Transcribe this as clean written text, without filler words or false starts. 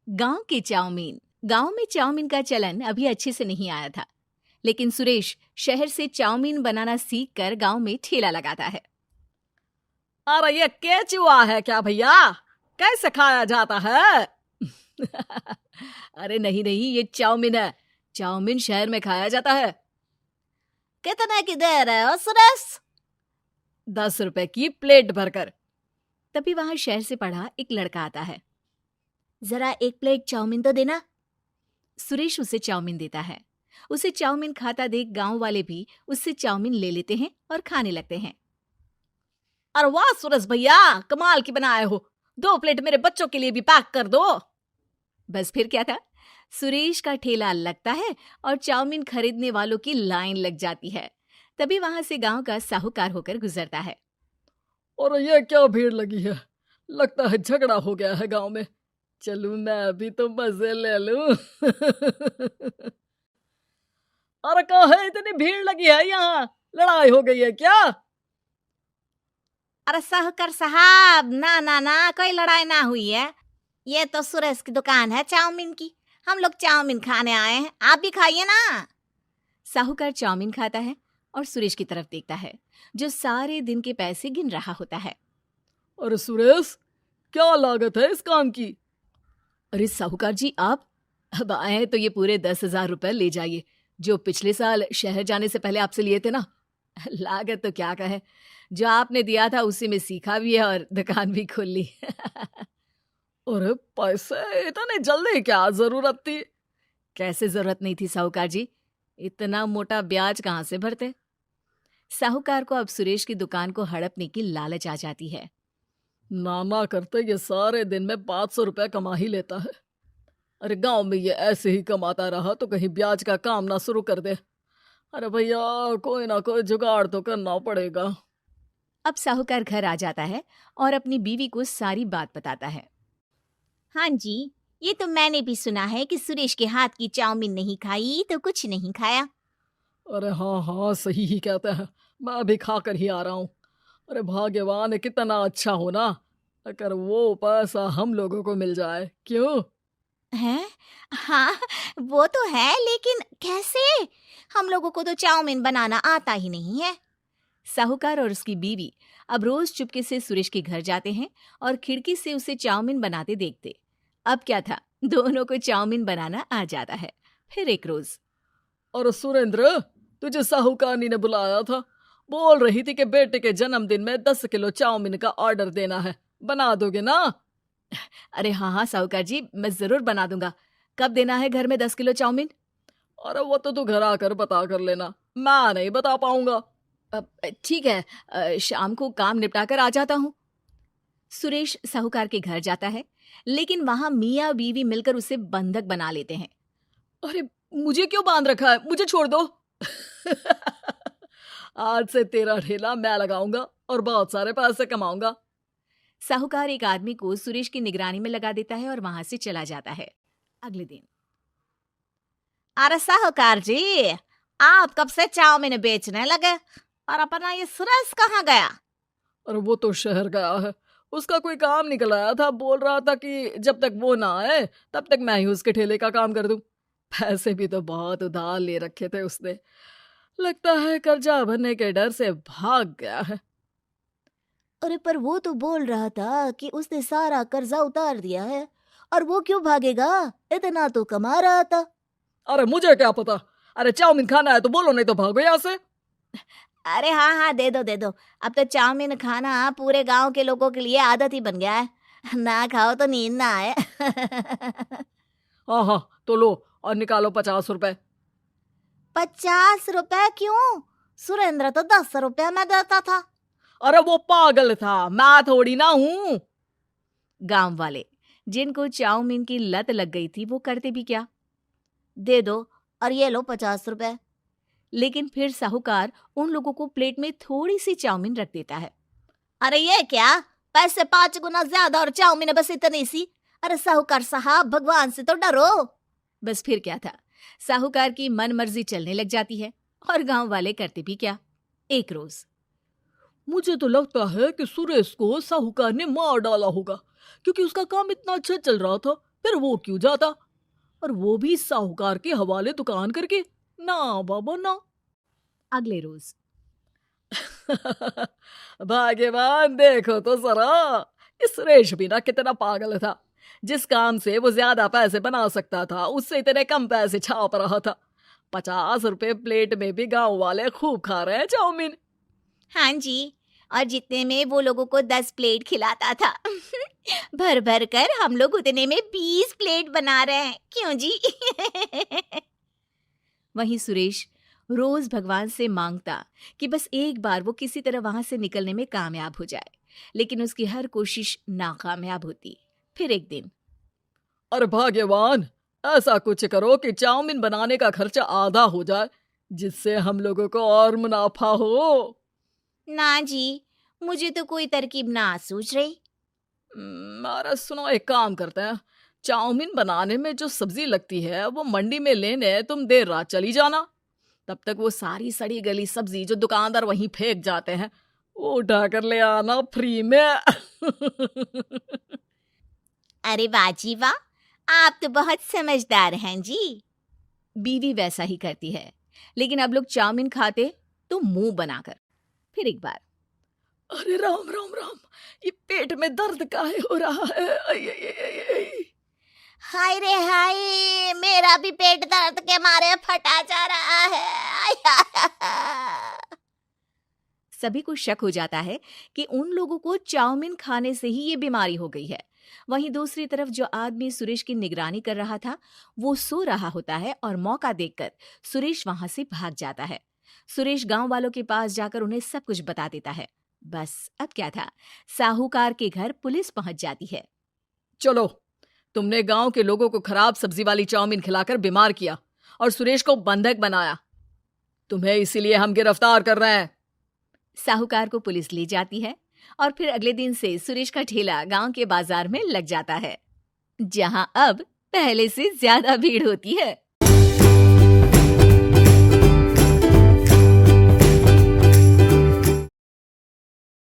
गांव के चाउमीन। गांव में चाउमीन का चलन अभी अच्छे से नहीं आया था, लेकिन सुरेश शहर से चाउमीन बनाना सीखकर गांव में ठेला लगाता है। अरे ये केचुआ है क्या भैया? कैसे खाया जाता है? अरे नहीं नहीं, ये चाउमीन है। चाउमीन शहर में खाया जाता है। कितने की दे रहे हो सुरेश? 10 रुपए की प्लेट भरकर। तभी वहां शहर से पढ़ा एक लड़का आता है। जरा एक प्लेट चाउमीन तो देना। सुरेश उसे चाउमीन देता है। उसे चाउमीन खाता देख गांव वाले भी उससे चाउमीन ले लेते हैं और खाने लगते हैं। अरे वाह सुरेश भैया, कमाल की बनाए हो। 2 प्लेट मेरे बच्चों के लिए भी पैक कर दो। बस फिर क्या था, सुरेश का ठेला लगता है और चाउमीन खरीदने वालों की लाइन लग जाती है। तभी वहां से गांव का साहूकार होकर गुजरता है। और ये क्या भीड़ लगी है? लगता है झगड़ा हो गया है गांव में। चलूं मैं अभी तो मजे ले लूं। अरे कहाँ है, इतनी भीड़ लगी है यहाँ? लड़ाई हो गई है क्या? अरे साहूकार साहब, ना ना ना, कोई लड़ाई ना हुई है। ये तो सुरेश की दुकान है चाउमीन की। हम लोग चाउमीन खाने आए हैं, आप भी खाइए ना। साहूकार चाउमीन खाता है और सुरेश की तरफ देखता है, जो सारे दिन के पैसे गिन रहा होता है। अरे सुरेश, क्या लागत है इस काम की? अरे साहूकार जी, आप अब आए हैं तो ये पूरे 10,000 रुपए ले जाइए, जो पिछले साल शहर जाने से पहले आपसे लिए थे ना। लागत तो क्या कहे, जो आपने दिया था उसी में सीखा भी है और दुकान भी खोल ली। अरे पैसे इतने जल्दी क्या जरूरत थी? कैसे जरूरत नहीं थी साहूकार जी, इतना मोटा ब्याज कहाँ से भरते। साहूकार को अब सुरेश की दुकान को हड़पने की लालच आ जाती है। नाना करते ये सारे दिन में 500 रुपए कमा ही लेता है। अरे गांव में ये ऐसे ही कमाता रहा तो कहीं ब्याज का काम ना शुरू कर दे। अरे भैया, कोई ना कोई जुगाड़ तो करना पड़ेगा। अब साहूकार घर आ जाता है और अपनी बीवी को सारी बात बताता है। हाँ जी, ये तो मैंने भी सुना है कि सुरेश के हाथ की चाउमीन नहीं खाई तो कुछ नहीं खाया। अरे हाँ हाँ, सही ही कहते हैं। मैं अभी खा कर ही आ रहा हूँ। अरे भाग्यवान है, कितना अच्छा हो ना अगर वो पैसा हम लोगों को मिल जाए। क्यों? हैं? हाँ, वो तो है, लेकिन कैसे? हम लोगों को तो चाउमीन बनाना आता ही नहीं है। साहूकार और उसकी बीवी अब रोज चुपके से सुरेश के घर जाते हैं और खिड़की से उसे चाउमीन बनाते देखते। अब क्या था, दोनों को चाउमीन बनाना आ जाता है। फिर एक रोज, और सुरेंद्र, तुझे साहूकारनी ने बुलाया था। बोल रही थी कि बेटे के जन्मदिन में 10 किलो चाउमीन का ऑर्डर देना है। बना दोगे ना? अरे हाँ हाँ साहूकार जी, मैं जरूर बना दूंगा। कब देना है घर में 10 किलो चाउमीन? अरे वो तो तू घर आकर बता कर लेना, मैं नहीं बता पाऊंगा। ठीक है, शाम को काम निपटाकर आ जाता हूँ। सुरेश साहूकार के घर जाता है, लेकिन वहां मियाँ बीवी मिलकर उसे बंधक बना लेते हैं। अरे मुझे क्यों बांध रखा है? मुझे छोड़ दो। आज से तेरा ठेला मैं लगाऊंगा और बहुत सारे पैसे कमाऊंगा। साहूकार एक आदमी को सुरेश की निगरानी में लगा देता है और वहां से चला जाता है। अगले दिन, अरे साहूकार जी, आप कब से चाउमीन बेचने लगे और अपना ये सुरेश कहाँ गया? अरे वो तो शहर गया है, उसका कोई काम निकल आया था। बोल रहा था कि जब तक वो ना आए तब तक मैं ही उसके ठेले का काम कर दूं। पैसे भी तो बहुत उधार ले रखे थे उसने। लगता है कर्जा भरने के डर से भाग गया है। अरे पर वो तो बोल रहा था कि उसने सारा कर्जा उतार दिया है, और वो क्यों भागेगा? इतना तो कमा रहा था। अरे मुझे क्या पता। अरे चाउमीन खाना है तो बोलो, नहीं तो भागो यहाँ से। अरे हाँ हाँ, दे दो दे दो। अब तो चाउमीन खाना पूरे गांव के लोगों के लिए आदत ही बन गया है। ना खाओ तो नींद ना आए। हाँ हाँ, तो लो और निकालो 50 रुपए। 50 रुपए क्यों? सुरेंद्र तो 10 रुपए में देता था। अरे वो पागल था, मैं थोड़ी ना हूँ। गांव वाले, जिनको चाउमीन की लत लग गई थी, वो करते भी क्या, दे दो और ये लो 50 रुपए। लेकिन फिर साहूकार उन लोगों को प्लेट में थोड़ी सी चाउमीन रख देता है। अरे ये क्या, पैसे 5 गुना ज्यादा और चाउमीन बस इतनी सी। अरे साहूकार साहब, भगवान से तो डरो। बस फिर क्या था, साहूकार की मन मर्जी चलने लग जाती है और गांव वाले करते भी क्या। एक रोज, मुझे तो लगता है कि सुरेश को साहूकार ने मार डाला होगा, क्योंकि उसका काम इतना अच्छा चल रहा था, फिर वो क्यों जाता, और वो भी साहूकार के हवाले दुकान करके? ना बाबा ना। अगले रोज भाग्यवान, देखो तो जरा, इस सुरेश भी ना कितना पागल था। जिस काम से वो ज्यादा पैसे बना सकता था, उससे इतने कम पैसे छाप रहा था। 50 रुपए प्लेट में भी गांव वाले खूब खा रहे हैं चाउमीन। हाँ जी, और जितने में वो लोगों को 10 प्लेट खिलाता था भर भर कर हम लोग उतने में 20 प्लेट बना रहे हैं, क्यों जी? वहीं सुरेश रोज भगवान से मांगता कि बस एक बार वो किसी तरह वहां से निकलने में कामयाब हो जाए, लेकिन उसकी हर कोशिश नाकामयाब होती। फिर एक दिन अरे भाग्यवान, ऐसा कुछ करो कि चाउमीन बनाने का खर्चा आधा हो जाए, जिससे हम लोगों को और मुनाफा हो। ना जी, मुझे तो कोई तरकीब ना सूझ रही। अरे सुनो, एक काम करते हैं। चाउमीन बनाने में जो सब्जी लगती है वो मंडी में लेने तुम देर रात चली जाना। तब तक वो सारी सड़ी गली सब्जी जो दुकानदार वहीं फेंक जाते हैं, वो उठा कर ले आना फ्री में। अरे वाह जी वाह, आप तो बहुत समझदार हैं जी। बीवी वैसा ही करती है, लेकिन अब लोग चाउमीन खाते तो मुंह बनाकर। फिर एक बार अरे राम राम राम, ये पेट में दर्द काहे हो रहा है? आई, आई, आई, आई, आई। हाय रे हाय, मेरा भी पेट दर्द के मारे फटा जा रहा है। सभी को शक हो जाता है कि उन लोगों को चाउमीन खाने से ही ये बीमारी हो गई है। वहीं दूसरी तरफ जो आदमी सुरेश की निगरानी कर रहा था, वो सो रहा होता है और मौका देखकर सुरेश वहां से भाग जाता है। सुरेश गांव वालों के पास जाकर उन्हें सब कुछ बता देता है। बस अब क्या था, साहूकार के घर पुलिस पहुंच जाती है। चलो, तुमने गांव के लोगों को खराब सब्जी वाली चाउमीन खिलाकर बीमार किया और सुरेश को बंधक बनाया। तुम्हें इसीलिए हम गिरफ्तार कर रहे हैं। साहूकार को पुलिस ले जाती है और फिर अगले दिन से सुरेश का ठेला गांव के बाजार में लग जाता है, जहां अब पहले से ज्यादा भीड़ होती है।